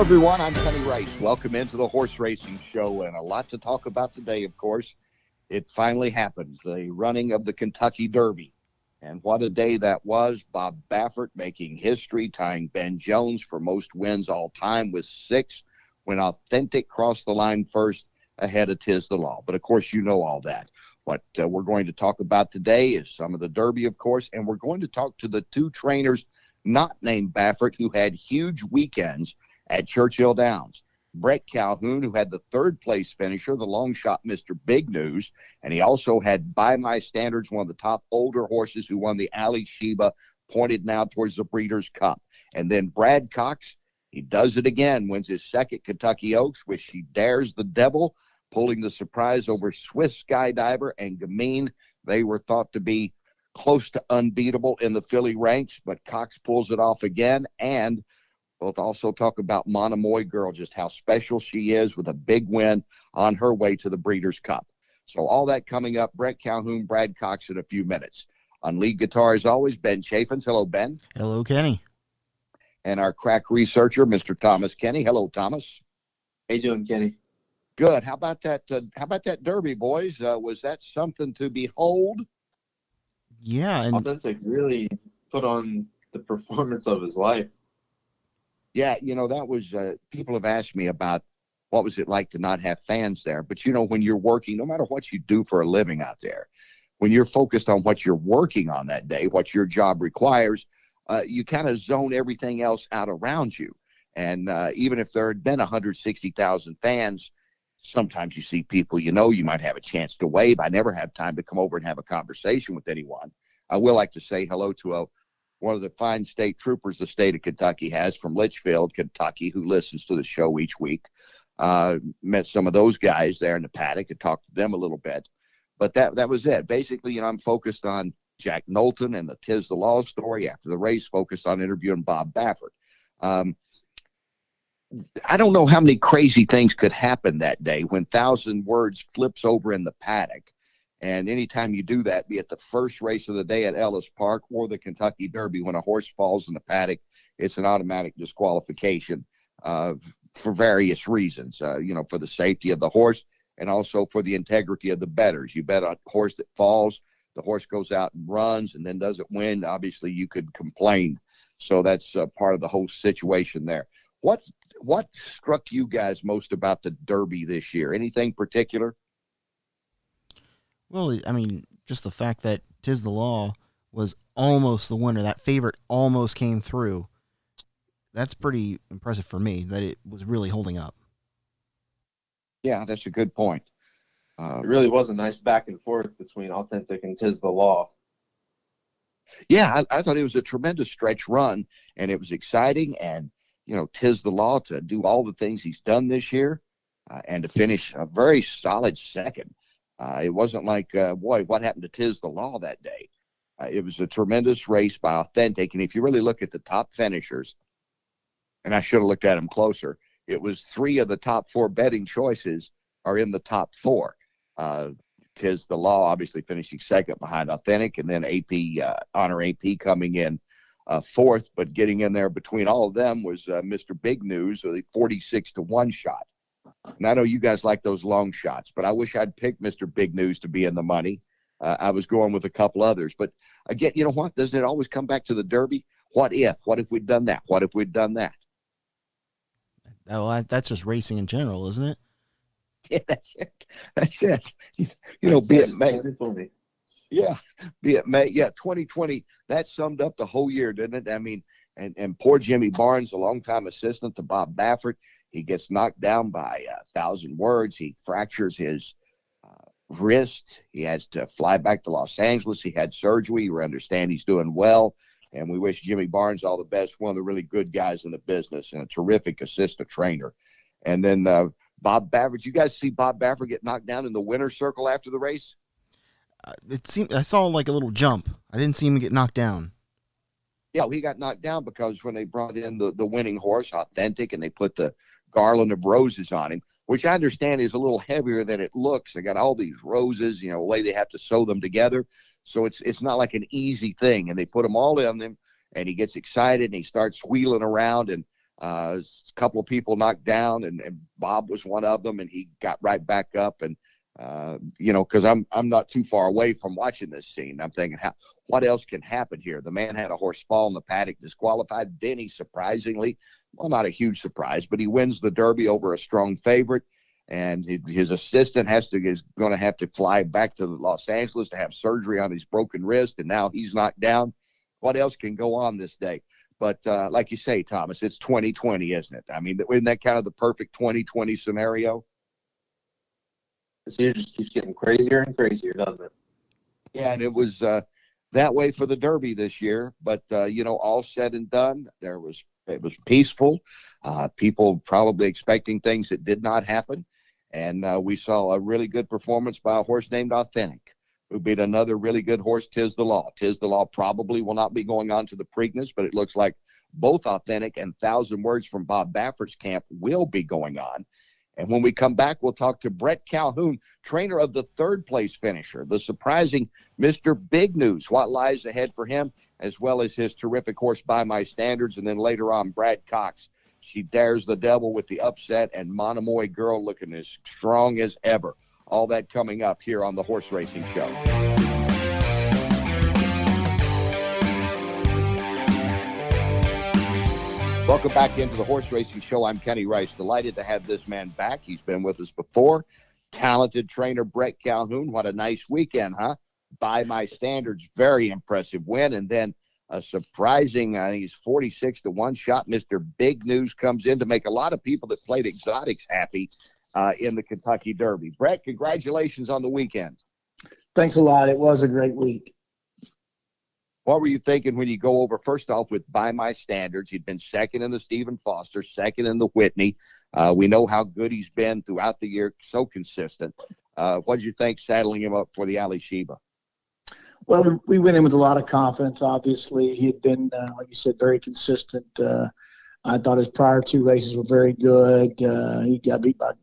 everyone. I'm Kenny Rice. Welcome into the Horse Racing Show, and a lot to talk about today, of course. It finally happened, the running of the Kentucky Derby. And what a day that was. Bob Baffert making history, tying Ben Jones for most wins all time with 6, when Authentic crossed the line first ahead of Tiz the Law. But, of course, you know all that. What we're going to talk about today is some of the Derby, of course, and we're going to talk to the 2 trainers not named Baffert who had huge weekends at Churchill Downs. Bret Calhoun, who had the 3rd-place finisher, the long shot Mr. Big News, and he also had, by my standards, one of the top older horses who won the Ali Sheba, pointed now towards the Breeders' Cup. And then Brad Cox, he does it again, wins his 2nd Kentucky Oaks, which he dares the devil, pulling the surprise over Swiss Skydiver and Gamine. They were thought to be close to unbeatable in the filly ranks, but Cox pulls it off again. And we'll also talk about Monomoy Girl, just how special she is with a big win on her way to the Breeders' Cup. So all that coming up. Bret Calhoun, Brad Cox in a few minutes. On lead guitar, as always, Ben Chaffins. Hello, Ben. Hello, Kenny. And our crack researcher, Mr. Thomas Kenny. Hello, Thomas. How you doing, Kenny? Good. How about that Derby, boys? Was that something to behold? Yeah. And Authentic really put on the performance of his life. Yeah, that was, people have asked me about what was it like to not have fans there. But, when you're working, no matter what you do for a living out there, when you're focused on what you're working on that day, what your job requires, you kind of zone everything else out around you. And even if there had been 160,000 fans, sometimes you see people, you might have a chance to wave. I never have time to come over and have a conversation with anyone. I will like to say hello to one of the fine state troopers the state of Kentucky has from Litchfield, Kentucky, who listens to the show each week. Met some of those guys there in the paddock and talked to them a little bit. But that was it. Basically, I'm focused on Jack Knowlton and the Tiz the Law story. After the race, focused on interviewing Bob Baffert. I don't know how many crazy things could happen that day when 1,000 Words flips over in the paddock. And anytime you do that, be it the first race of the day at Ellis Park or the Kentucky Derby, when a horse falls in the paddock, it's an automatic disqualification for various reasons, for the safety of the horse and also for the integrity of the bettors. You bet on a horse that falls, the horse goes out and runs and then doesn't win. Obviously, you could complain. So that's part of the whole situation there. What struck you guys most about the Derby this year? Anything particular? Well, I mean, just the fact that Tiz the Law was almost the winner, that favorite almost came through. That's pretty impressive for me, that it was really holding up. Yeah, that's a good point. It really was a nice back and forth between Authentic and Tiz the Law. Yeah, I thought it was a tremendous stretch run, and it was exciting. And, Tiz the Law to do all the things he's done this year and to finish a very solid 2nd. It wasn't like, what happened to Tiz the Law that day? It was a tremendous race by Authentic. And if you really look at the top finishers, and I should have looked at them closer, it was 3 of the top 4 betting choices are in the top 4. Tiz the Law obviously finishing 2nd behind Authentic, and then Honor AP coming in 4th. But getting in there between all of them was Mr. Big News, the 46-1 shot. And I know you guys like those long shots, but I wish I'd picked Mr. Big News to be in the money. I was going with a couple others. But again, you know what? Doesn't it always come back to the Derby? What if? What if we'd done that? What if we'd done that? Well, that's just racing in general, isn't it? Yeah, that's it. That's it. Be it May. Yeah, be it May. Yeah, 2020, that summed up the whole year, didn't it? I mean, and poor Jimmy Barnes, a longtime assistant to Bob Baffert, he gets knocked down by 1,000 Words. He fractures his wrist. He has to fly back to Los Angeles. He had surgery. We understand he's doing well. And we wish Jimmy Barnes all the best, one of the really good guys in the business and a terrific assistant trainer. And then Bob Baffert. Did you guys see Bob Baffert get knocked down in the winner's circle after the race? It seemed I saw like a little jump. I didn't see him get knocked down. Yeah, he got knocked down because when they brought in the winning horse, Authentic, and they put the garland of roses on him, which I understand is a little heavier than it looks. They got all these roses, the way they have to sew them together. So it's not like an easy thing. And they put them all in him, and he gets excited, and he starts wheeling around. And A couple of people knocked down, and Bob was one of them, and he got right back up. And because I'm not too far away from watching this scene, I'm thinking, what else can happen here? The man had a horse fall in the paddock, disqualified. Then he surprisingly, well, not a huge surprise, but he wins the Derby over a strong favorite. And his assistant is going to have to fly back to Los Angeles to have surgery on his broken wrist, and now he's knocked down. What else can go on this day? But like you say, Thomas, it's 2020, isn't it? I mean, isn't that kind of the perfect 2020 scenario? This year just keeps getting crazier and crazier, doesn't it? Yeah, and it was that way for the Derby this year. But, all said and done, it was peaceful. People probably expecting things that did not happen. And we saw a really good performance by a horse named Authentic, who beat another really good horse, Tiz the Law. Tiz the Law probably will not be going on to the Preakness, but it looks like both Authentic and 1,000 Words from Bob Baffert's camp will be going on. And when we come back, we'll talk to Bret Calhoun, trainer of the third place finisher, the surprising Mr. Big News, what lies ahead for him, as well as his terrific horse By My Standards. And then later on, Brad Cox. She dares the devil with the upset, and Monomoy Girl looking as strong as ever. All that coming up here on the Horse Racing Show. Welcome back into the Horse Racing Show. I'm Kenny Rice. Delighted to have this man back. He's been with us before. Talented trainer Bret Calhoun. What a nice weekend, huh? By My Standards, very impressive win. And then a surprising, I think he's 46-1 shot. Mr. Big News comes in to make a lot of people that played exotics happy in the Kentucky Derby. Bret, congratulations on the weekend. Thanks a lot. It was a great week. What were you thinking when you go over, first off, with By My Standards? He'd been second in the Stephen Foster, second in the Whitney. We know how good he's been throughout the year, so consistent. What did you think saddling him up for the Ali Sheba? Well, we went in with a lot of confidence, obviously. He had been, like you said, very consistent. I thought his prior two races were very good. He got beat by a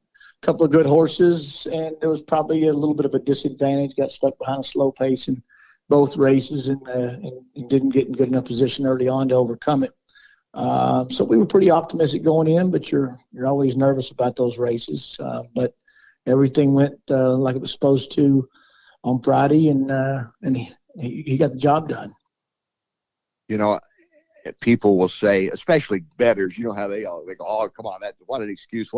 couple of good horses, and there was probably a little bit of a disadvantage. Got stuck behind a slow pace in both races and didn't get in good enough position early on to overcome it. So we were pretty optimistic going in, but you're always nervous about those races. But everything went like it was supposed to on Friday, and he got the job done. People will say, especially bettors, you know how they go, oh, come on, what an excuse.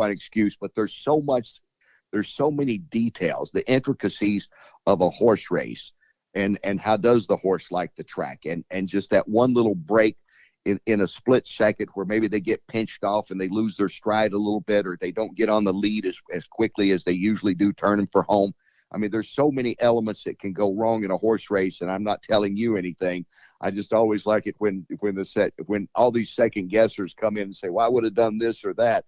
But there's so many details, the intricacies of a horse race, and how does the horse like the track, and just that one little break in a split second where maybe they get pinched off and they lose their stride a little bit, or they don't get on the lead as quickly as they usually do, turning for home. I mean, there's so many elements that can go wrong in a horse race, and I'm not telling you anything. I just always like it when all these second guessers come in and say, well, I would have done this or that,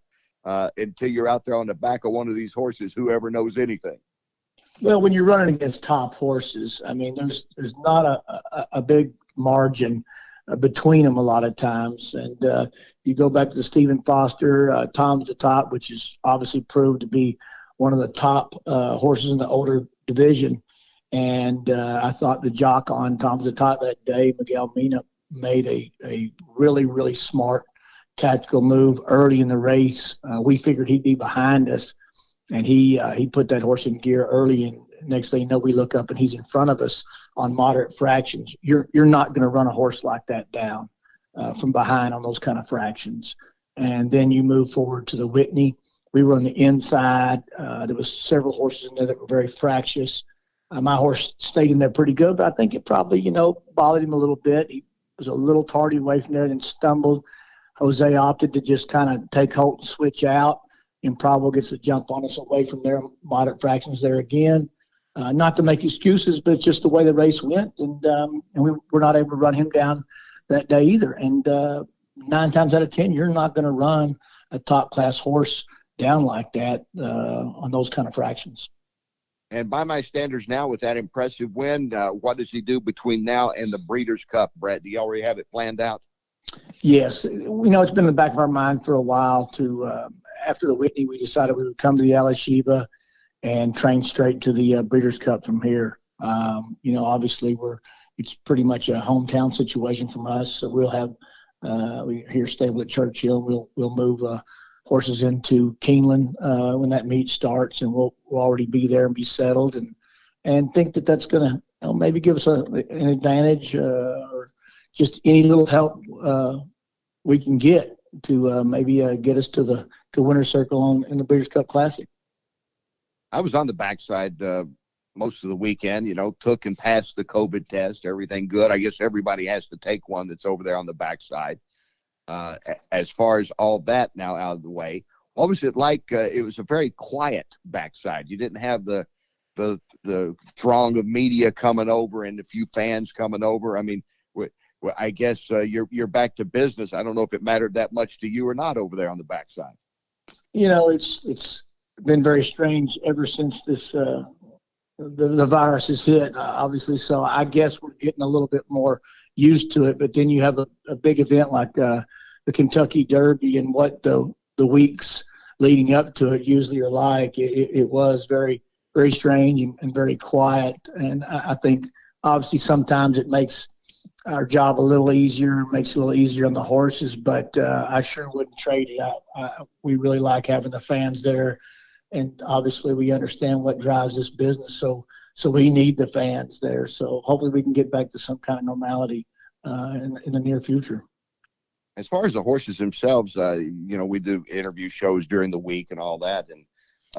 until you're out there on the back of one of these horses, whoever knows anything. Well, when you're running against top horses, I mean, there's not a big margin between them a lot of times. And you go back to the Stephen Foster, Tom's the Top, which is obviously proved to be one of the top horses in the older division. And I thought the jock on Tom's the Top that day, Miguel Mina, made a really, really smart tactical move early in the race. We figured he'd be behind us, and he put that horse in gear early, and next thing you know, we look up and he's in front of us on moderate fractions. You're not going to run a horse like that down from behind on those kind of fractions. And then you move forward to the Whitney. We were on the inside. There was several horses in there that were very fractious. My horse stayed in there pretty good, but I think it probably, bothered him a little bit. He was a little tardy away from there and stumbled. Jose opted to just kind of take hold and switch out. Improbable gets a jump on us away from there. Moderate fractions there again. Not to make excuses, but just the way the race went, and we were not able to run him down that day either. And 9 times out of 10, you're not going to run a top-class horse down like that on those kind of fractions. And By My Standards now, with that impressive win, what does he do between now and the Breeders' Cup, Bret? Do you already have it planned out? Yes. It's been in the back of our mind for a while to after the Whitney, we decided we would come to the Ali Sheba and train straight to the Breeders' Cup from here. Obviously it's pretty much a hometown situation from us, so we'll have We here stable at Churchill. We'll move horses into Keeneland when that meet starts, and we'll already be there and be settled, and think that that's going to maybe give us an advantage or just any little help we can get to maybe get us to the winner's circle in the Breeders' Cup Classic. I was on the backside most of the weekend, took and passed the COVID test, everything good. I guess everybody has to take one that's over there on the backside. As far as all that now out of the way, what was it like? It was a very quiet backside. You didn't have the throng of media coming over and a few fans coming over. I mean, I guess you're back to business. I don't know if it mattered that much to you or not over there on the backside. It's been very strange ever since this the virus has hit, obviously. So I guess we're getting a little bit more used to it. But then you have a big event like the Kentucky Derby, and what the weeks leading up to it usually are like. It was very, very strange and very quiet. And I think obviously sometimes it makes our job a little easier, makes it a little easier on the horses, but I sure wouldn't trade it out. We really like having the fans there, and obviously we understand what drives this business, so we need the fans there. So hopefully we can get back to some kind of normality in the near future. As far as the horses themselves, we do interview shows during the week and all that, and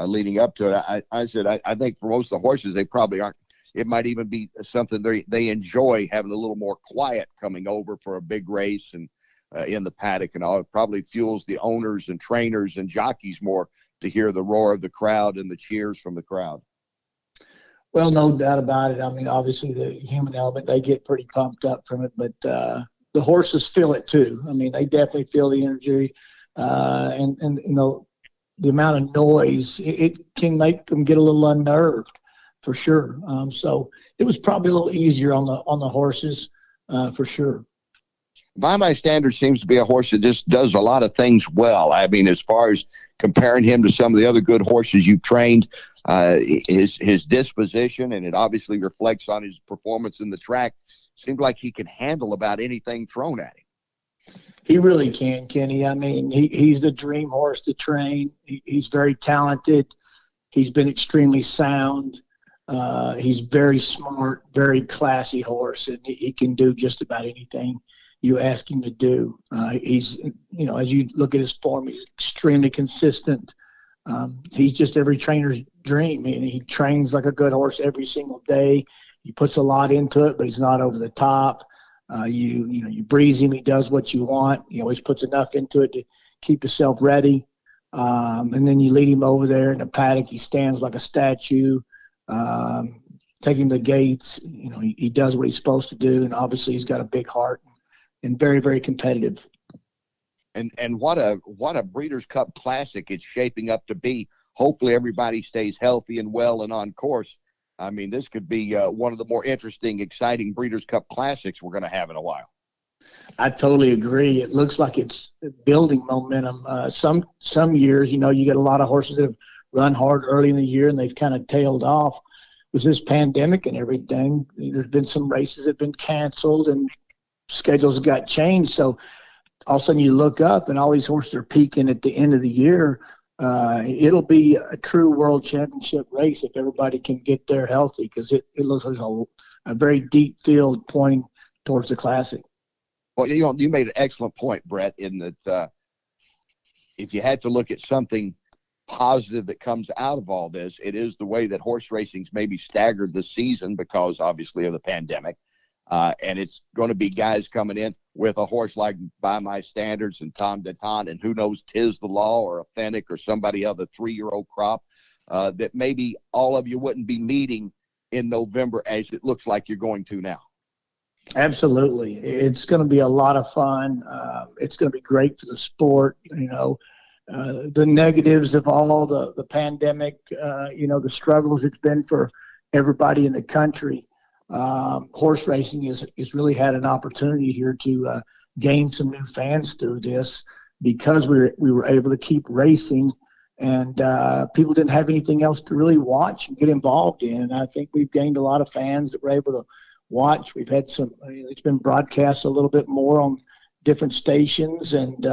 leading up to it, I said I think for most of the horses, they probably aren't. It might even be something they enjoy, having a little more quiet coming over for a big race and in the paddock and all. It probably fuels the owners and trainers and jockeys more to hear the roar of the crowd and the cheers from the crowd. Well, no doubt about it. I mean, obviously the human element, they get pretty pumped up from it, but the horses feel it too. I mean, they definitely feel the energy and the amount of noise. It can make them get a little unnerved. For sure. So it was probably a little easier on the horses, for sure. By my standards, seems to be a horse that just does a lot of things well. I mean, as far as comparing him to some of the other good horses you've trained, his disposition, and it obviously reflects on his performance in the track, seems like he can handle about anything thrown at him. He really can, Kenny. I mean, he's the dream horse to train. He's very talented. He's been extremely sound. He's very smart, very classy horse, and he can do just about anything you ask him to do. He's, as you look at his form, he's extremely consistent. He's just every trainer's dream. I mean, he trains like a good horse every single day. He puts a lot into it, but he's not over the top. You breeze him, he does what you want. He always puts enough into it to keep himself ready. And then you lead him over there in the paddock. He stands like a statue. Take him to the gates. He does what he's supposed to do, and obviously he's got a big heart and very, very competitive. And what a Breeders' Cup Classic it's shaping up to be. Hopefully everybody stays healthy and well and on course. I mean, this could be one of the more interesting, exciting Breeders' Cup Classics we're going to have in a while. I totally agree. It looks like it's building momentum. Some years, you get a lot of horses that have run hard early in the year and they've kind of tailed off. With this pandemic and everything, there's been some races that have been canceled and schedules got changed. So all of a sudden you look up and all these horses are peaking at the end of the year. It'll be a true world championship race if everybody can get there healthy, because it looks like a very deep field pointing towards the Classic. Well, you made an excellent point, Bret, in that if you had to look at something positive that comes out of all this, it is the way that horse racing's maybe staggered the season because obviously of the pandemic. And it's going to be guys coming in with a horse like By My Standards and Tom Deton, and who knows, Tiz the Law or Authentic or somebody of the 3-year-old crop that maybe all of you wouldn't be meeting in November as it looks like you're going to now. Absolutely. It's going to be a lot of fun. It's going to be great for the sport. The negatives of all the pandemic, the struggles it's been for everybody in the country. Horse racing is really had an opportunity here to gain some new fans through this, because we were able to keep racing, and people didn't have anything else to really watch and get involved in. And I think we've gained a lot of fans that were able to watch. We've had some, it's been broadcast a little bit more on different stations, and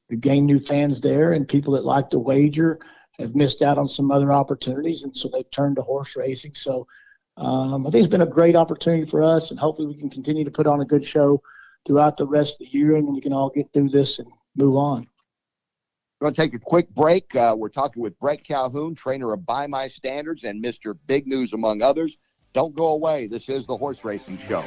we've gained new fans there, and people that like to wager have missed out on some other opportunities, and so they've turned to horse racing. So I think it's been a great opportunity for us, and hopefully we can continue to put on a good show throughout the rest of the year, and then we can all get through this and move on. We're going to take a quick break. We're talking with Bret Calhoun, trainer of By My Standards and Mr. Big News, among others. Don't go away. This is the Horse Racing Show.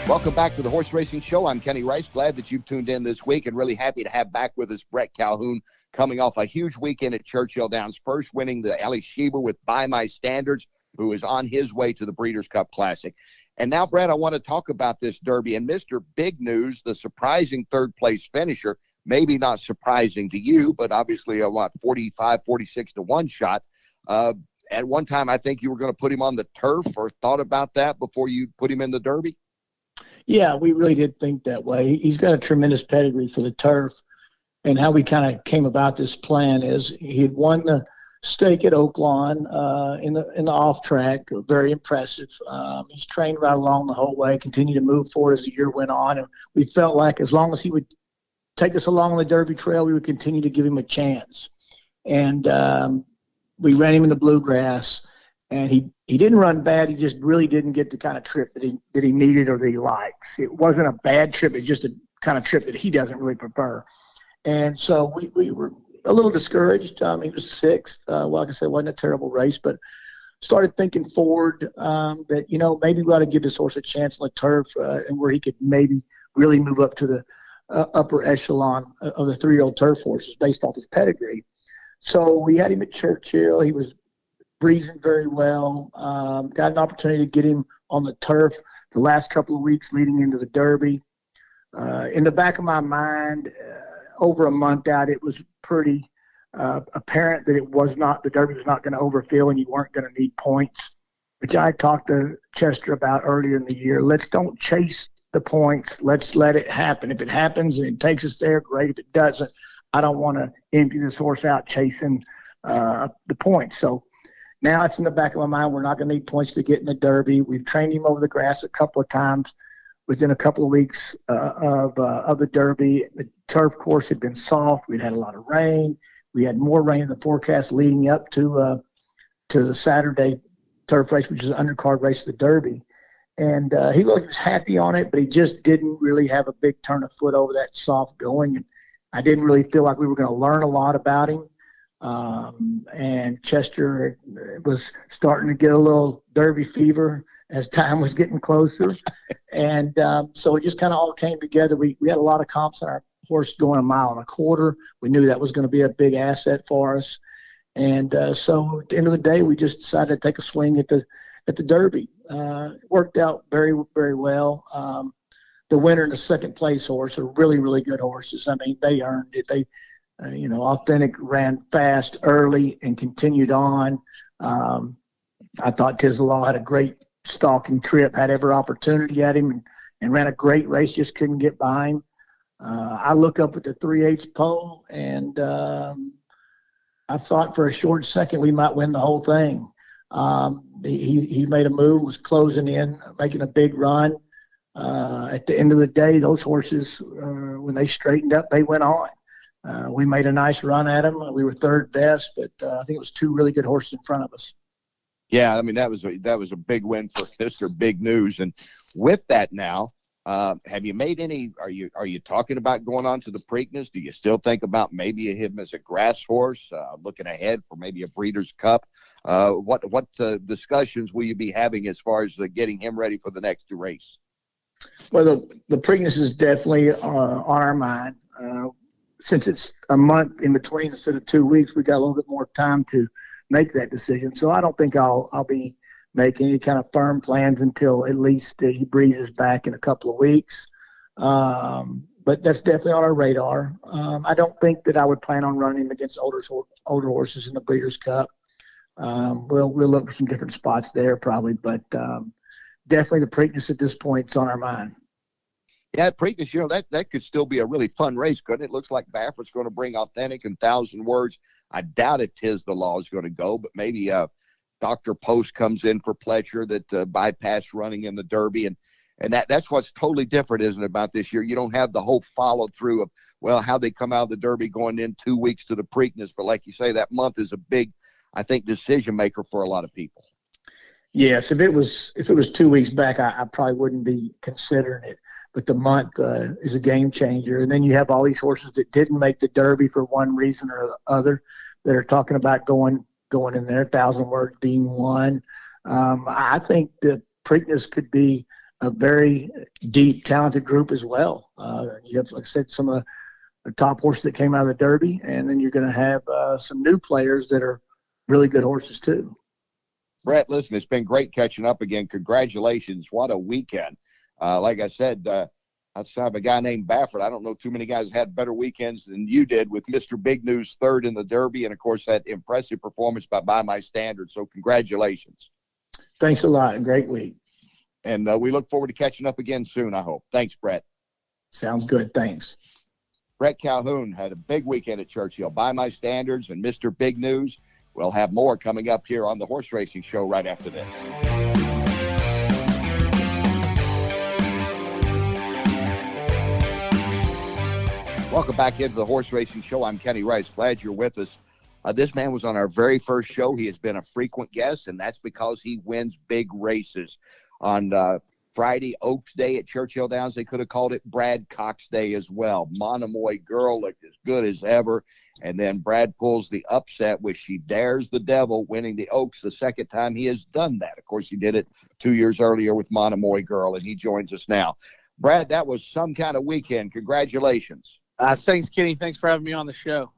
Welcome back to the Horse Racing Show. I'm Kenny Rice. Glad that you've tuned in this week, and really happy to have back with us Bret Calhoun, coming off a huge weekend at Churchill Downs, first winning the Ali Sheba with By My Standards, who is on his way to the Breeders' Cup Classic. And now, Bret, I want to talk about this Derby. And Mr. Big News, the surprising third-place finisher, maybe not surprising to you, but obviously a 45, 46 to 1 shot. At one time, I think you were going to put him on the turf, or thought about that before you put him in the Derby? Yeah, we really did think that way. He's got a tremendous pedigree for the turf. And how we kind of came about this plan is he had won the stake at Oaklawn in the off track, very impressive. He's trained right along the whole way, continued to move forward as the year went on, and we felt like as long as he would take us along the Derby trail, we would continue to give him a chance. And we ran him in the bluegrass, and he didn't run bad. He just really didn't get the kind of trip that he needed or that he likes. It wasn't a bad trip. It's just a kind of trip that he doesn't really prefer. And so we were a little discouraged. He was sixth. Like I said, it wasn't a terrible race, but started thinking forward that, maybe we ought to give this horse a chance on the turf and where he could maybe really move up to the upper echelon of the 3-year-old turf horses based off his pedigree. So we had him at Churchill. He was breezing very well. Got an opportunity to get him on the turf the last couple of weeks leading into the Derby. In the back of my mind, over a month out, it was pretty apparent that the Derby was not going to overfill and you weren't going to need points, which I talked to Chester about earlier in the year. Let's don't chase the points. Let's let it happen. If it happens and it takes us there, great. If it doesn't, I don't want to empty this horse out chasing the points. So now it's in the back of my mind. We're not going to need points to get in the Derby. We've trained him over the grass a couple of times within a couple of weeks of the Derby. The turf course had been soft. We'd had a lot of rain. We had more rain in the forecast leading up to the Saturday turf race, which is an undercard race of the Derby. And he was happy on it, but he just didn't really have a big turn of foot over that soft going. And I didn't really feel like we were going to learn a lot about him. And Chester was starting to get a little Derby fever as time was getting closer. And so it just kind of all came together. We had a lot of confidence in our horse going 1.25 miles. We knew that was going to be a big asset for us. And so at the end of the day, we just decided to take a swing at the Derby. It worked out very, very well. The winner and the second place horse are really, really good horses. I mean, they earned it. They, Authentic ran fast early and continued on. I thought Tiz the Law had a great stalking trip, had every opportunity at him, and ran a great race, just couldn't get by him. I look up at the 3/8 pole, and I thought for a short second we might win the whole thing. He made a move, was closing in, making a big run. At the end of the day, those horses, when they straightened up, they went on. We made a nice run at them. We were third best, but I think it was two really good horses in front of us. Yeah, I mean, that was a big win for Mr. Big News. And with that now, have you made any – are you talking about going on to the Preakness? Do you still think about maybe him as a grass horse, looking ahead for maybe a Breeders' Cup? What discussions will you be having as far as getting him ready for the next race? Well, the Preakness is definitely on our mind. Since it's a month in between instead of 2 weeks, we got a little bit more time to make that decision. So I don't think I'll be making any kind of firm plans until at least he breezes back in a couple of weeks. But that's definitely on our radar. I don't think that I would plan on running against older horses in the Breeders' Cup. We'll look for some different spots there probably, but definitely the Preakness at this point is on our mind. Yeah, Preakness, that could still be a really fun race, couldn't it? Looks like Baffert's going to bring Authentic and 1,000 Words. I doubt if Tiz the Law is going to go, but maybe Dr. Post comes in for Pletcher that bypassed running in the Derby. And that's what's totally different, isn't it, about this year? You don't have the whole follow through of, well, how they come out of the Derby going in 2 weeks to the Preakness. But like you say, that month is a big, I think, decision maker for a lot of people. Yes, if it was 2 weeks back, I probably wouldn't be considering it. But the month is a game changer. And then you have all these horses that didn't make the Derby for one reason or the other that are talking about going in there, 1,000 Words being one. I think the Preakness could be a very deep, talented group as well. You have, like I said, some of the top horses that came out of the Derby, and then you're going to have some new players that are really good horses too. Bret, listen, it's been great catching up again. Congratulations. What a weekend. Like I said, outside of a guy named Baffert, I don't know too many guys had better weekends than you did, with Mr. Big News third in the Derby and, of course, that impressive performance by my standards. So congratulations. Thanks a lot. Great week. And we look forward to catching up again soon, I hope. Thanks, Bret. Sounds good. Thanks. Bret Calhoun had a big weekend at Churchill. By my standards and Mr. Big News. We'll have more coming up here on the Horse Racing Show right after this. Welcome back into the Horse Racing Show. I'm Kenny Rice. Glad you're with us. This man was on our very first show. He has been a frequent guest, and that's because he wins big races. On Friday, Oaks Day at Churchill Downs, they could have called it Brad Cox Day as well. Monomoy Girl looked as good as ever. And then Brad pulls the upset with She Dares the Devil, winning the Oaks the second time he has done that. Of course, he did it 2 years earlier with Monomoy Girl, and he joins us now. Brad, that was some kind of weekend. Congratulations. Thanks, Kenny. Thanks for having me on the show.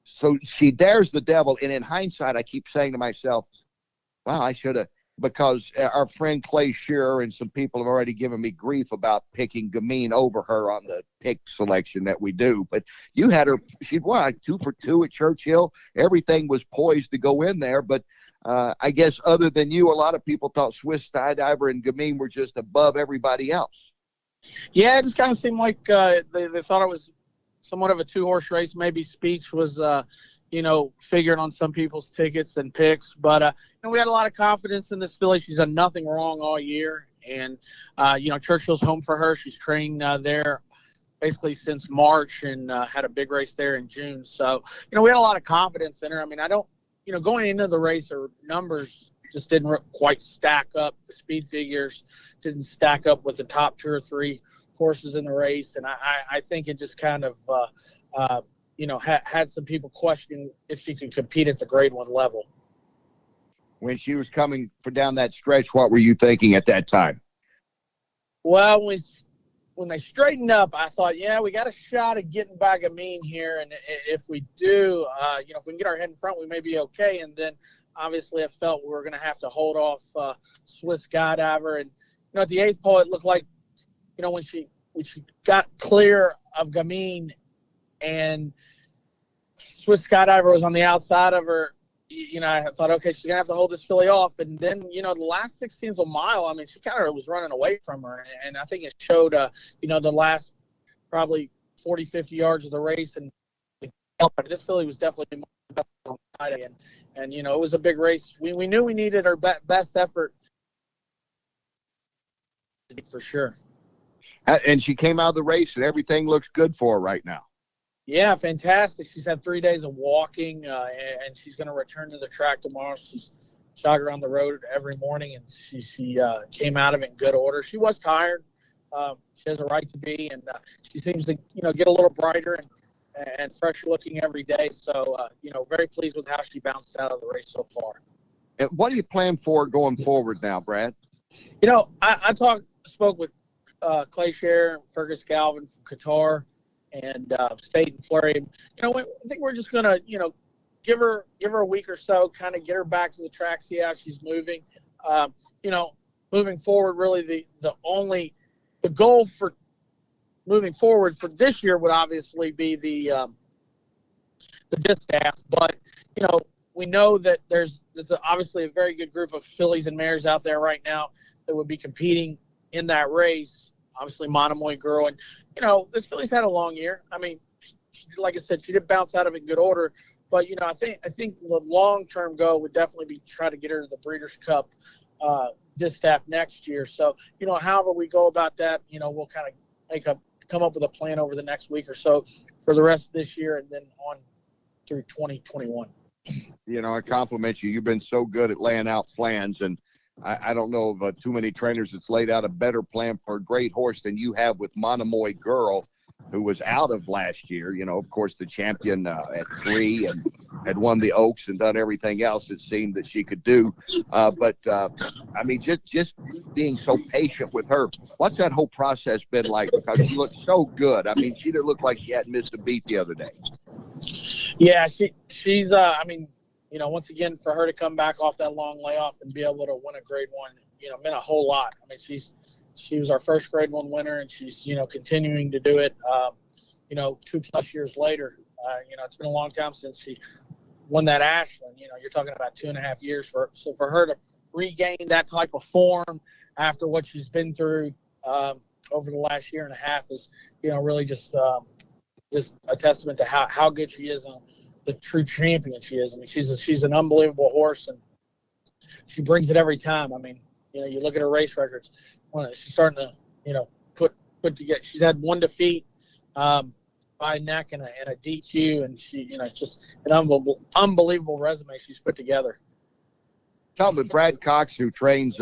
So She Dares the Devil, and in hindsight, I keep saying to myself, wow, I should have, because our friend Clay Shearer and some people have already given me grief about picking Gamine over her on the pick selection that we do. But you had her, she'd won like 2 for 2 at Churchill. Everything was poised to go in there. But I guess other than you, a lot of people thought Swiss Skydiver and Gamine were just above everybody else. Yeah, it just kind of seemed like they thought it was somewhat of a 2-horse race. Maybe Speech was figured on some people's tickets and picks. But, we had a lot of confidence in this filly. She's done nothing wrong all year. And, Churchill's home for her. She's trained there basically since March and had a big race there in June. So, we had a lot of confidence in her. I mean, going into the race, her numbers just didn't quite stack up. The speed figures didn't stack up with the top 2 or 3 horses in the race. And I think it just kind of, had some people questioning if she could compete at the grade 1 level. When she was coming down that stretch, what were you thinking at that time? Well, when they straightened up, I thought, yeah, we got a shot at getting by Gamine here. And if we do, if we can get our head in front, we may be okay. And then obviously I felt we were going to have to hold off Swiss Skydiver. And, at the 8th pole, it looked like, when she got clear of Gamine and Swiss Skydiver was on the outside of her, I thought, okay, she's going to have to hold this filly off. And then, the last 16th of a mile, I mean, she kind of was running away from her. And I think it showed, the last probably 40, 50 yards of the race. And this filly was definitely more on Friday. And it was a big race. We knew we needed our best effort for sure. And she came out of the race, and everything looks good for her right now. Yeah, fantastic. She's had 3 days of walking, and she's going to return to the track tomorrow. She's jogging around the road every morning, and she came out of it in good order. She was tired. She has a right to be, and she seems to get a little brighter and fresh looking every day. So very pleased with how she bounced out of the race so far. And what do you plan for going forward now, Brad? I spoke with Clay Shearer, Fergus Galvin from Qatar, and State and Flurry. I think we're just gonna, give her a week or so, kind of get her back to the track, see how she's moving. Moving forward, really the goal for moving forward for this year would obviously be the distaff, but we know that there's obviously a very good group of fillies and mares out there right now that would be competing in that race. Obviously, Monomoy Girl. And, this filly's had a long year. I mean, like I said, she did bounce out of it in good order. But I think the long-term goal would definitely be try to get her to the Breeders' Cup distaff next year. So however we go about that, we'll kind of come up with a plan over the next week or so for the rest of this year and then on through 2021. I compliment you. You've been so good at laying out plans, and I don't know of too many trainers that's laid out a better plan for a great horse than you have with Monomoy Girl, who was out of last year. Of course, the champion at 3 and had won the Oaks and done everything else it seemed that she could do. But just being so patient with her. What's that whole process been like? Because she looked so good. She didn't look like she hadn't missed a beat the other day. Yeah, she's once again, for her to come back off that long layoff and be able to win a Grade 1, meant a whole lot. She was our first Grade 1 winner, and she's, continuing to do it, 2+ years later. It's been a long time since she won that Ashland. You're talking about 2.5 years for her to regain that type of form after what she's been through over the last 1.5 years is, really just a testament to how good she is and the true champion she is. She's an unbelievable horse, and she brings it every time. You look at her race records. She's starting to, put together. She's had 1 defeat by neck and a DQ, and she, just an unbelievable resume she's put together. Talking with Brad Cox, who trains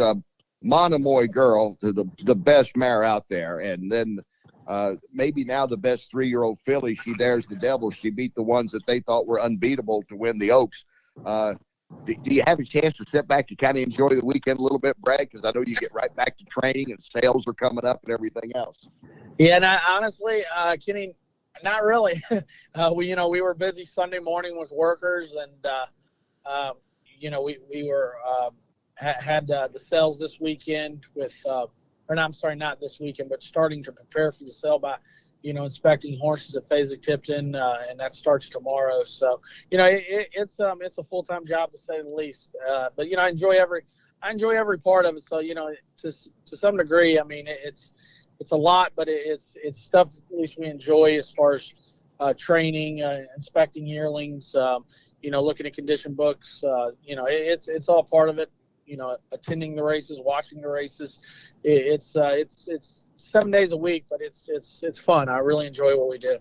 Monomoy Girl, the best mare out there, and then maybe now the best 3-year-old filly. She Dares the Devil. She beat the ones that they thought were unbeatable to win the Oaks. Do you have a chance to sit back and kind of enjoy the weekend a little bit, Brad? Because I know you get right back to training and sales are coming up and everything else. Yeah, and honestly, Kenny, not really. We were busy Sunday morning with workers, and we were had the sales this weekend with, not this weekend, but starting to prepare for the sale by, inspecting horses at Fasig-Tipton, and that starts tomorrow. So, it's a full-time job to say the least. But I enjoy every part of it. So, to some degree, it's a lot, but it's stuff at least we enjoy as far as training, inspecting yearlings, looking at condition books. It's all part of it. Attending the races, watching the races. It's 7 days a week, but it's fun. I really enjoy what we do.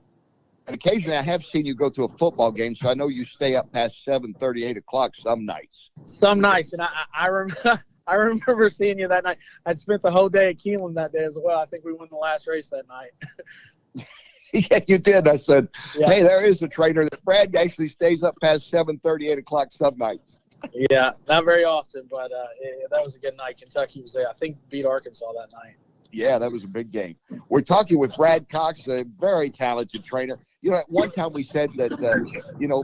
And occasionally I have seen you go to a football game, so I know you stay up past 7:30, 8 o'clock some nights. Some nights, and I remember seeing you that night. I'd spent the whole day at Keeneland that day as well. I think we won the last race that night. Yeah, you did. I said, yeah. Hey, there is a trainer that Brad actually stays up past 7:30, 8 o'clock some nights. Yeah, not very often, but that was a good night. Kentucky was there. I think beat Arkansas that night. Yeah, that was a big game. We're talking with Brad Cox, a very talented trainer. At one time we said that,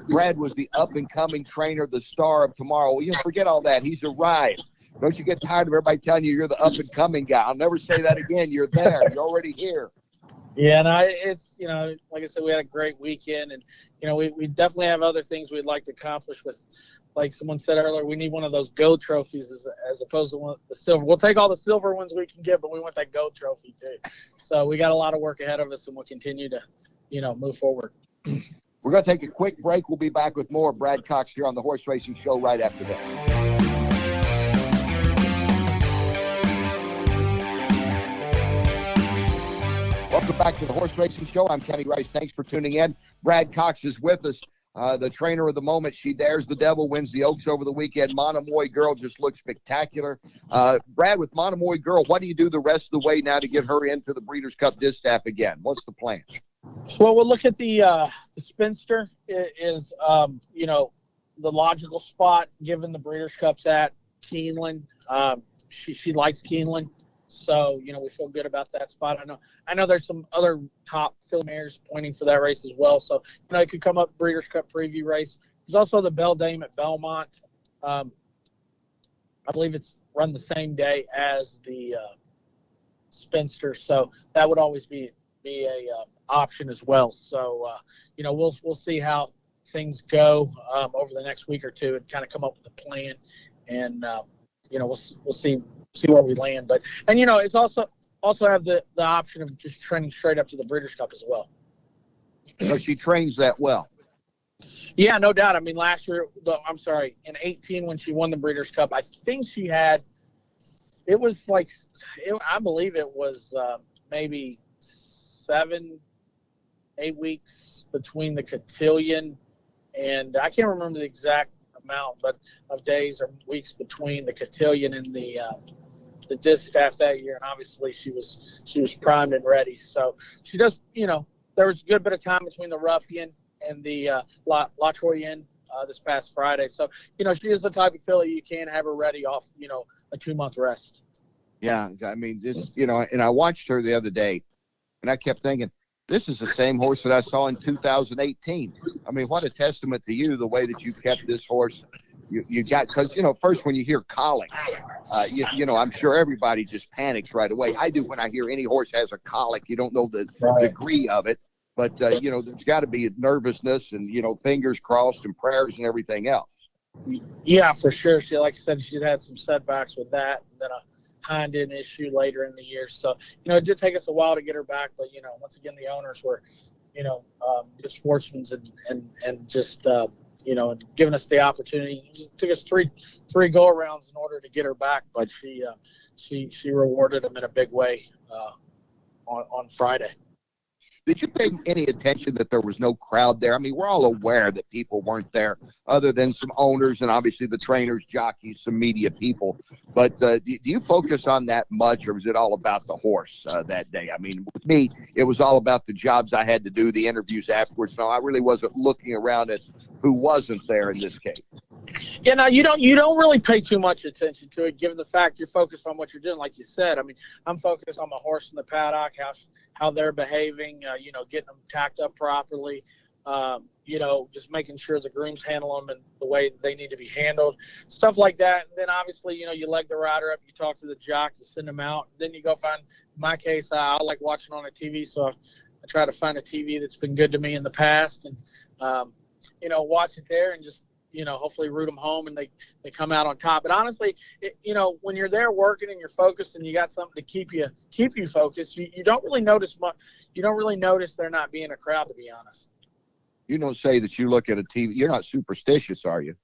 Brad was the up-and-coming trainer, the star of tomorrow. Well, forget all that. He's arrived. Don't you get tired of everybody telling you you're the up-and-coming guy? I'll never say that again. You're there. You're already here. Yeah, and it's, like I said, we had a great weekend, and, we definitely have other things we'd like to accomplish with, like someone said earlier, we need one of those gold trophies as opposed to the silver. We'll take all the silver ones we can get, but we want that gold trophy too. So we got a lot of work ahead of us, and we'll continue to, move forward. We're going to take a quick break. We'll be back with more Brad Cox here on the Horse Racing Show right after this. Welcome back to the Horse Racing Show. I'm Kenny Rice. Thanks for tuning in. Brad Cox is with us, the trainer of the moment. She Dares the Devil, wins the Oaks over the weekend. Monomoy Girl just looks spectacular. Brad, with Monomoy Girl, what do you do the rest of the way now to get her into the Breeders' Cup distaff again? What's the plan? Well, we'll look at the Spinster is, the logical spot given the Breeders' Cup's at Keeneland. She likes Keeneland. So, we feel good about that spot. I know there's some other top filly mares pointing for that race as well. So, it could come up Breeders' Cup preview race. There's also the Belle Dame at Belmont. I believe it's run the same day as the Spinster. So that would always be a option as well. So, we'll see how things go over the next week or two and kind of come up with a plan. And, we'll see where we land. But it's also have the option of just training straight up to the Breeders' Cup as well. So she trains that well. Yeah, no doubt. I mean, last year, in 18 when she won the Breeders' Cup, I think she had, I believe it was maybe 7-8 weeks between the cotillion, and I can't remember the exact amount, but of days or weeks between the cotillion and the distaff that year. And obviously she was primed and ready. So she does, there was a good bit of time between the Ruffian and the La Troyenne this past Friday. So, she is the type of filly you can have her ready off, a 2-month rest. Yeah, I mean, and I watched her the other day, and I kept thinking, this is the same horse that I saw in 2018. I mean, what a testament to you, the way that you kept this horse. You got, because, first when you hear colic, I'm sure everybody just panics right away. I do when I hear any horse has a colic. You don't know the degree of it, but, there's got to be nervousness and, fingers crossed and prayers and everything else. Yeah, for sure. Like I said, she'd had some setbacks with that, and then a hind end issue later in the year. So, it did take us a while to get her back, but, once again, the owners were, good sportsmen and just, and giving us the opportunity. It took us three go-arounds in order to get her back, but she rewarded them in a big way on Friday. Did you pay any attention that there was no crowd there? I mean, we're all aware that people weren't there other than some owners and obviously the trainers, jockeys, some media people. But do you focus on that much, or was it all about the horse that day? I mean, with me, it was all about the jobs I had to do, the interviews afterwards. No, I really wasn't looking around at who wasn't there in this case. Yeah, no, you don't really pay too much attention to it, given the fact you're focused on what you're doing. Like you said, I mean, I'm focused on the horse in the paddock, how they're behaving, getting them tacked up properly, just making sure the grooms handle them in the way they need to be handled, stuff like that. And then obviously, you leg the rider up, you talk to the jock, you send them out. Then you go find, in my case, I like watching on a TV, so I try to find a TV that's been good to me in the past and, watch it there and just, hopefully root them home and they come out on top. But honestly, when you're there working and you're focused and you got something to keep you focused, you don't really notice much. You don't really notice there not being a crowd, to be honest. You don't say that you look at a TV. You're not superstitious, are you?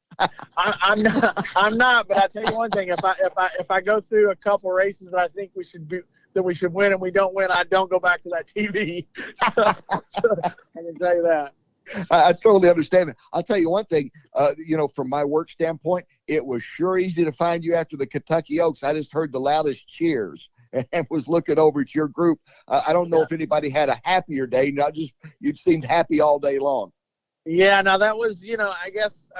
I'm not. But I tell you one thing: if I go through a couple races that I think we should win and we don't win, I don't go back to that TV. So I can tell you that. I totally understand it. I'll tell you one thing, from my work standpoint, it was sure easy to find you after the Kentucky Oaks. I just heard the loudest cheers and was looking over at your group. I don't know if anybody had a happier day. You seemed happy all day long. Yeah, now that was,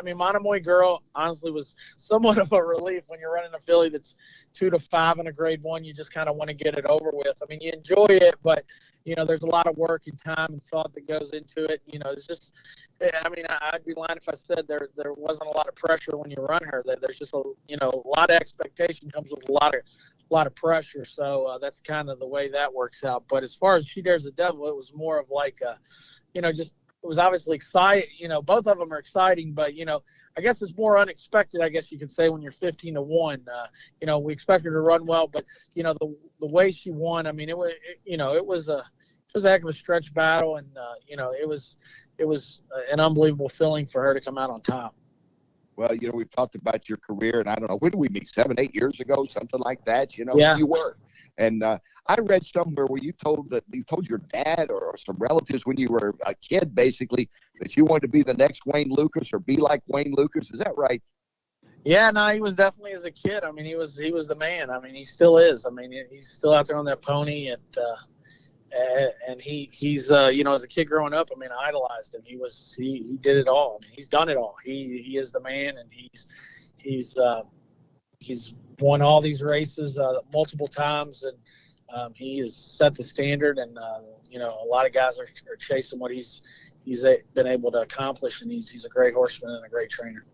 Monomoy Girl honestly was somewhat of a relief when you're running a filly that's 2-5 in a grade 1. You just kind of want to get it over with. I mean, you enjoy it, but, there's a lot of work and time and thought that goes into it. It's just, I'd be lying if I said there wasn't a lot of pressure when you run her. There's just a lot of expectation comes with a lot of pressure. So that's kind of the way that works out. But as far as She Dares the Devil, it was more of like, it was obviously exciting. Both of them are exciting, but, I guess it's more unexpected, I guess you could say, when you're 15-1. We expected her to run well, but, the way she won, I mean, it was a heck of a stretch battle, and, it was an unbelievable feeling for her to come out on top. Well, we've talked about your career, and I don't know, when did we meet? 7-8 years ago, something like that. Yeah. You were. And I read somewhere where you told your dad or some relatives when you were a kid, basically, that you wanted to be the next Wayne Lucas or be like Wayne Lucas. Is that right? Yeah, no, he was definitely, as a kid. I mean, he was the man. I mean, he still is. I mean, he's still out there on that pony, and he's as a kid growing up, I idolized him. He did it all. I mean, he's done it all. He is the man, and he's won all these races multiple times, and he has set the standard. And a lot of guys are chasing what he's been able to accomplish, and he's a great horseman and a great trainer.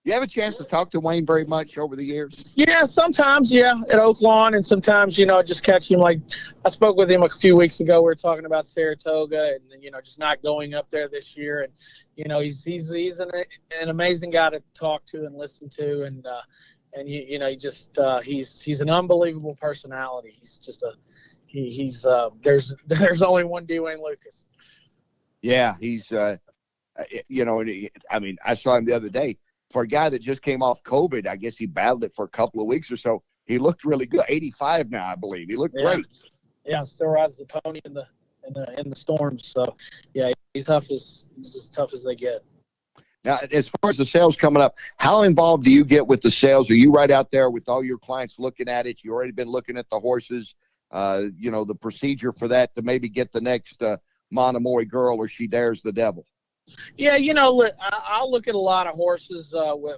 You have a chance to talk to Wayne very much over the years? Yeah, sometimes, at Oak Lawn, and sometimes, just catch him. Like, I spoke with him a few weeks ago. We were talking about Saratoga and, just not going up there this year. And, he's an amazing guy to talk to and listen to. And he's an unbelievable personality. He's just there's only one D. Wayne Lucas. Yeah, he's I mean, I saw him the other day. For a guy that just came off COVID, I guess he battled it for a couple of weeks or so. He looked really good. 85 now, I believe. He looked great. Yeah, still rides the pony in the storms. So yeah, he's as tough as they get. Now, as far as the sales coming up, how involved do you get with the sales? Are you right out there with all your clients looking at it? You already been looking at the horses, the procedure for that to maybe get the next Monomoy girl or She Dares the Devil? Yeah, I'll look at a lot of horses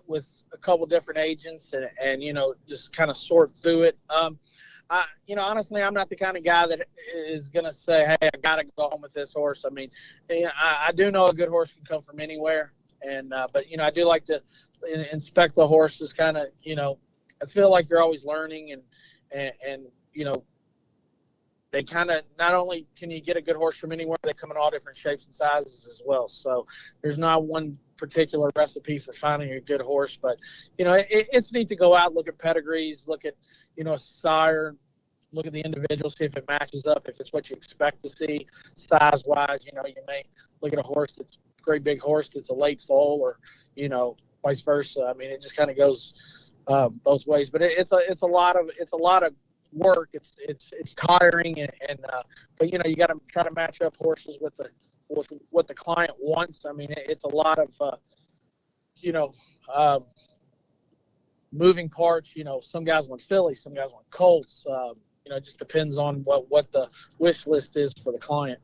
with a couple different agents and just kind of sort through it. Honestly, I'm not the kind of guy that is going to say, hey, I got to go home with this horse. I mean, I do know a good horse can come from anywhere. But I do like to inspect the horses kind of, I feel like you're always learning and they kind of, not only can you get a good horse from anywhere, they come in all different shapes and sizes as well. So there's not one particular recipe for finding a good horse, but it's neat to go out, look at pedigrees, look at, sire, look at the individual, see if it matches up, if it's what you expect to see size wise. You may look at a horse that's a great big horse that's a late foal, or vice versa. I mean, it just kind of goes both ways, but it's a lot of work. It's tiring, but you got to try to match up horses with what the client wants. I mean, it's a lot of moving parts. Some guys want fillies, some guys want colts. It just depends on what the wish list is for the client.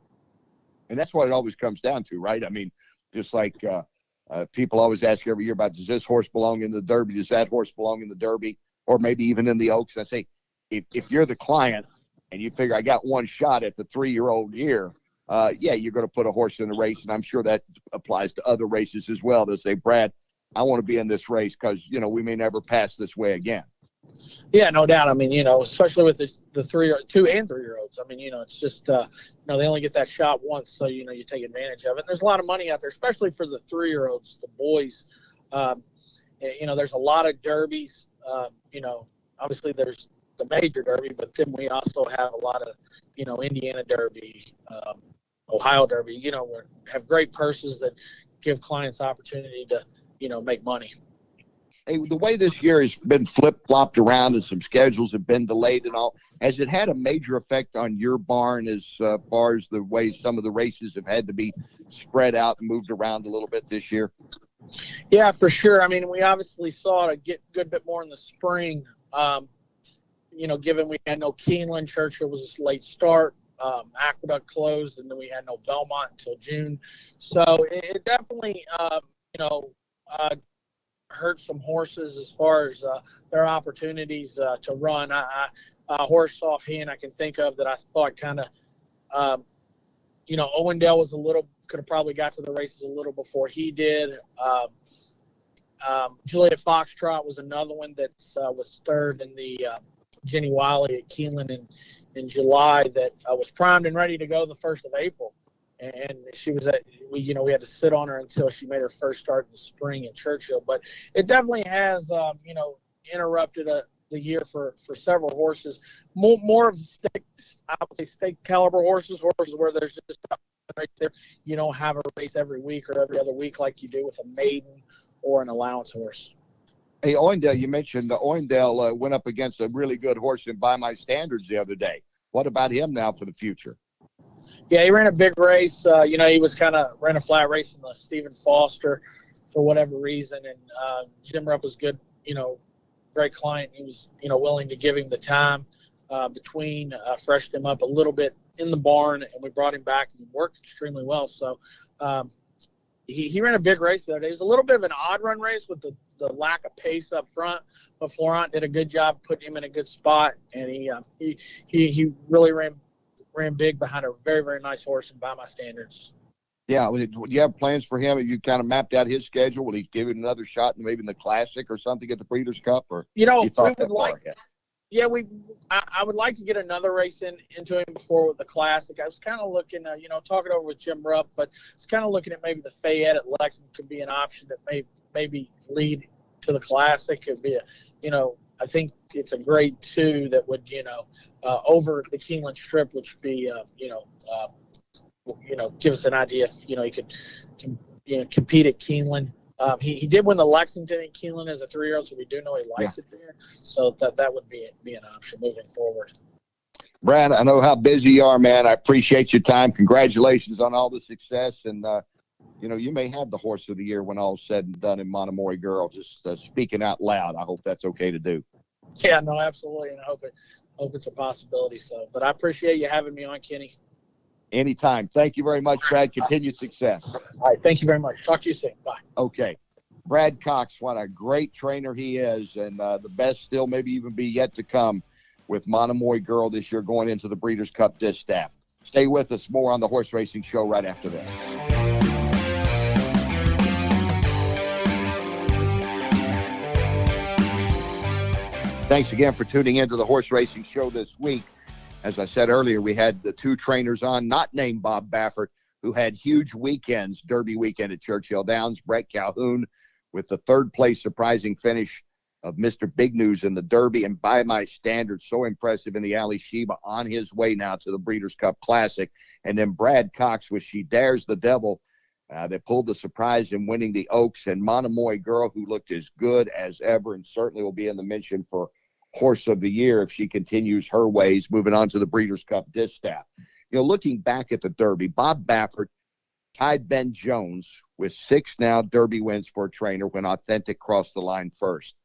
And that's what it always comes down to, right? I mean, just like people always ask every year about, does this horse belong in the Derby? Does that horse belong in the Derby? Or maybe even in the Oaks? I say, if you're the client and you figure I got one shot at the 3-year-old year, you're going to put a horse in the race. And I'm sure that applies to other races as well. They'll say, Brad, I want to be in this race because, we may never pass this way again. Yeah, no doubt. I mean, especially with the 2 and 3-year-olds. I mean, it's just, they only get that shot once. So, you take advantage of it. And there's a lot of money out there, especially for the 3-year-olds, the boys. There's a lot of derbies. Obviously there's the major Derby, but then we also have a lot of, Indiana Derby, Ohio Derby, we have great purses that give clients opportunity to, make money. Hey, the way this year has been flip-flopped around and some schedules have been delayed and all, has it had a major effect on your barn as far as the way some of the races have had to be spread out and moved around a little bit this year? Yeah, for sure. I mean, we obviously saw it a good bit more in the spring, given we had no Keeneland. Churchill was a late start. Aqueduct closed, and then we had no Belmont until June. So it definitely, hurt some horses as far as their opportunities to run. A horse offhand I can think of that I thought kind of, Owendale was could have probably got to the races a little before he did. Juliet Foxtrot was another one that was third in the Jenny Wiley at Keeneland in July that was primed and ready to go the 1st of April. And she was we had to sit on her until she made her first start in the spring at Churchill. But it definitely has, interrupted the year for several horses. More of the stake caliber horses where there's just right there. You don't have a race every week or every other week like you do with a maiden or an allowance horse. Hey, Owendale, you mentioned Owendale went up against a really good horse in By My Standards the other day. What about him now for the future? Yeah, he ran a big race. He was ran a flat race in the Stephen Foster for whatever reason. And Jim Rupp was good, great client. He was, willing to give him the time between, freshened him up a little bit in the barn, and we brought him back and he worked extremely well. So he ran a big race the other day. It was a little bit of an odd run race with the lack of pace up front, but Florent did a good job putting him in a good spot, and he really ran big behind a very, very nice horse and By My Standards. Yeah, do you have plans for him? Have you kind of mapped out his schedule? Will he give it another shot, maybe in the Classic or something at the Breeders' Cup? Or we would like. Yeah, I would like to get another race into him before with the Classic. I was kind of looking, talking over with Jim Rupp, but I was kind of looking at maybe the Fayette at Lexington could be an option that may maybe lead to the Classic. It'd be I think it's a grade 2 that would, over the Keeneland Strip, which would be, give us an idea if, he can compete at Keeneland. He did win the Lexington in Keeneland as a 3-year-old, so we do know he likes it there. So that would be an option moving forward. Brad, I know how busy you are, man. I appreciate your time. Congratulations on all the success. And, you may have the horse of the year when all's said and done in Monomoy Girl. Just speaking out loud, I hope that's okay to do. Yeah, no, absolutely. And I hope it's a possibility. So, but I appreciate you having me on, Kenny. Anytime. Thank you very much, Brad. Continued success. All right. Thank you very much. Talk to you soon. Bye. Okay. Brad Cox, what a great trainer he is. And the best still maybe even be yet to come with Monomoy Girl this year going into the Breeders' Cup Distaff. Stay with us. More on the Horse Racing Show right after this. Thanks again for tuning into the Horse Racing Show this week. As I said earlier, we had the two trainers on, not named Bob Baffert, who had huge weekends, Derby weekend at Churchill Downs. Bret Calhoun with the third-place surprising finish of Mr. Big News in the Derby, and by my standards, so impressive in the Ali Sheba, on his way now to the Breeders' Cup Classic. And then Brad Cox with She Dares the Devil, that pulled the surprise in winning the Oaks, and Monomoy Girl, who looked as good as ever and certainly will be in the mention for Horse of the Year if she continues her ways, moving on to the Breeders' Cup Distaff. Looking back at the Derby, Bob Baffert tied Ben Jones with 6 now Derby wins for a trainer when Authentic crossed the line first.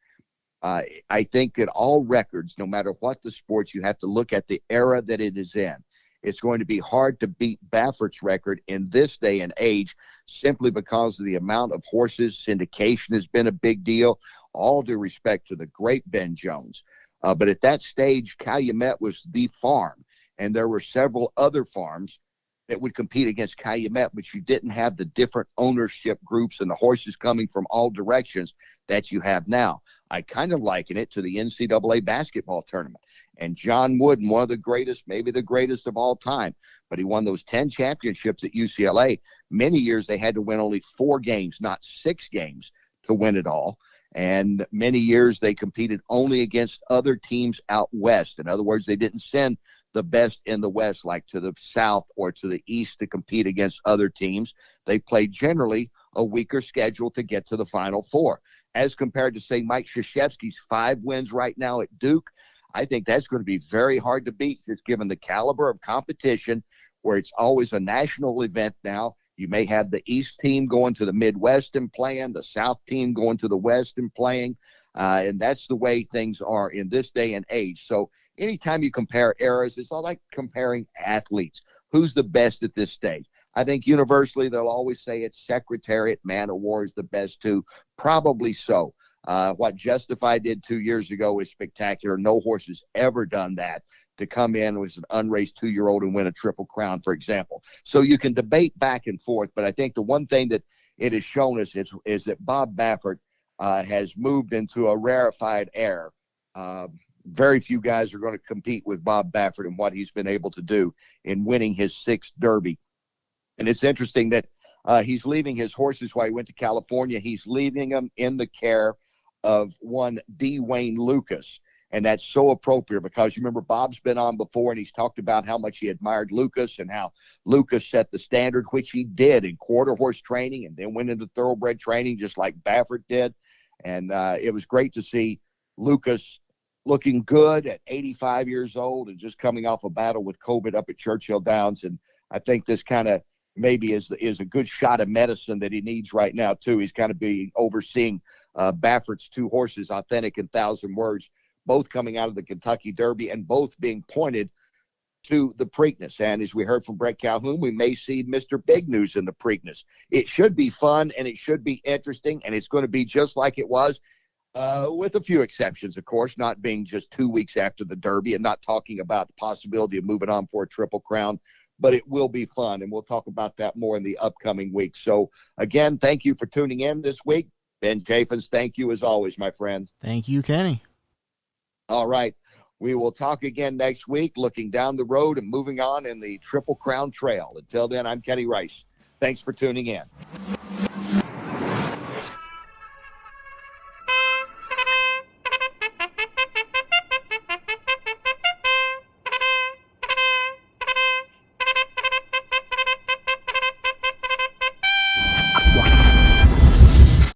I think that all records, no matter what the sport, you have to look at the era that it is in. It's going to be hard to beat Baffert's record in this day and age simply because of the amount of horses. Syndication has been a big deal, all due respect to the great Ben Jones. But at that stage, Calumet was the farm, and there were several other farms that would compete against Calumet, but you didn't have the different ownership groups and the horses coming from all directions that you have now. I kind of liken it to the NCAA basketball tournament. And John Wooden, one of the greatest, maybe the greatest of all time, but he won those 10 championships at UCLA. Many years they had to win only 4 games, not 6 games, to win it all. And many years they competed only against other teams out west. In other words, they didn't send the best in the West, like to the South or to the East, to compete against other teams. They played generally a weaker schedule to get to the Final Four. As compared to, say, Mike Krzyzewski's 5 wins right now at Duke, I think that's going to be very hard to beat, just given the caliber of competition, where it's always a national event now. You may have the East team going to the Midwest and playing, the South team going to the West and playing, and that's the way things are in this day and age. So anytime you compare eras, it's all like comparing athletes. Who's the best at this stage? I think universally they'll always say it's Secretariat, Man of War is the best too. Probably so. What Justify did 2 years ago is spectacular. No horse has ever done that, to come in with an unraced 2-year-old and win a Triple Crown, for example. So you can debate back and forth, but I think the one thing that it has shown us is that Bob Baffert has moved into a rarefied air. Very few guys are going to compete with Bob Baffert and what he's been able to do in winning his 6th Derby. And it's interesting that he's leaving his horses while he went to California. He's leaving them in the care of one D. Wayne Lucas. And that's so appropriate because you remember Bob's been on before and he's talked about how much he admired Lucas and how Lucas set the standard, which he did in quarter horse training and then went into thoroughbred training just like Baffert did. And it was great to see Lucas looking good at 85 years old and just coming off a battle with COVID up at Churchill Downs. And I think this kind of maybe is a good shot of medicine that he needs right now, too. He's kind of be overseeing Baffert's 2 horses, Authentic and Thousand Words, both coming out of the Kentucky Derby and both being pointed to the Preakness. And as we heard from Bret Calhoun, we may see Mr. Big News in the Preakness. It should be fun and it should be interesting, and it's going to be just like it was, with a few exceptions, of course, not being just 2 weeks after the Derby and not talking about the possibility of moving on for a Triple Crown. But it will be fun, and we'll talk about that more in the upcoming weeks. So, again, thank you for tuning in this week. Ben Chaffins, thank you as always, my friend. Thank you, Kenny. All right. We will talk again next week, looking down the road and moving on in the Triple Crown Trail. Until then, I'm Kenny Rice. Thanks for tuning in.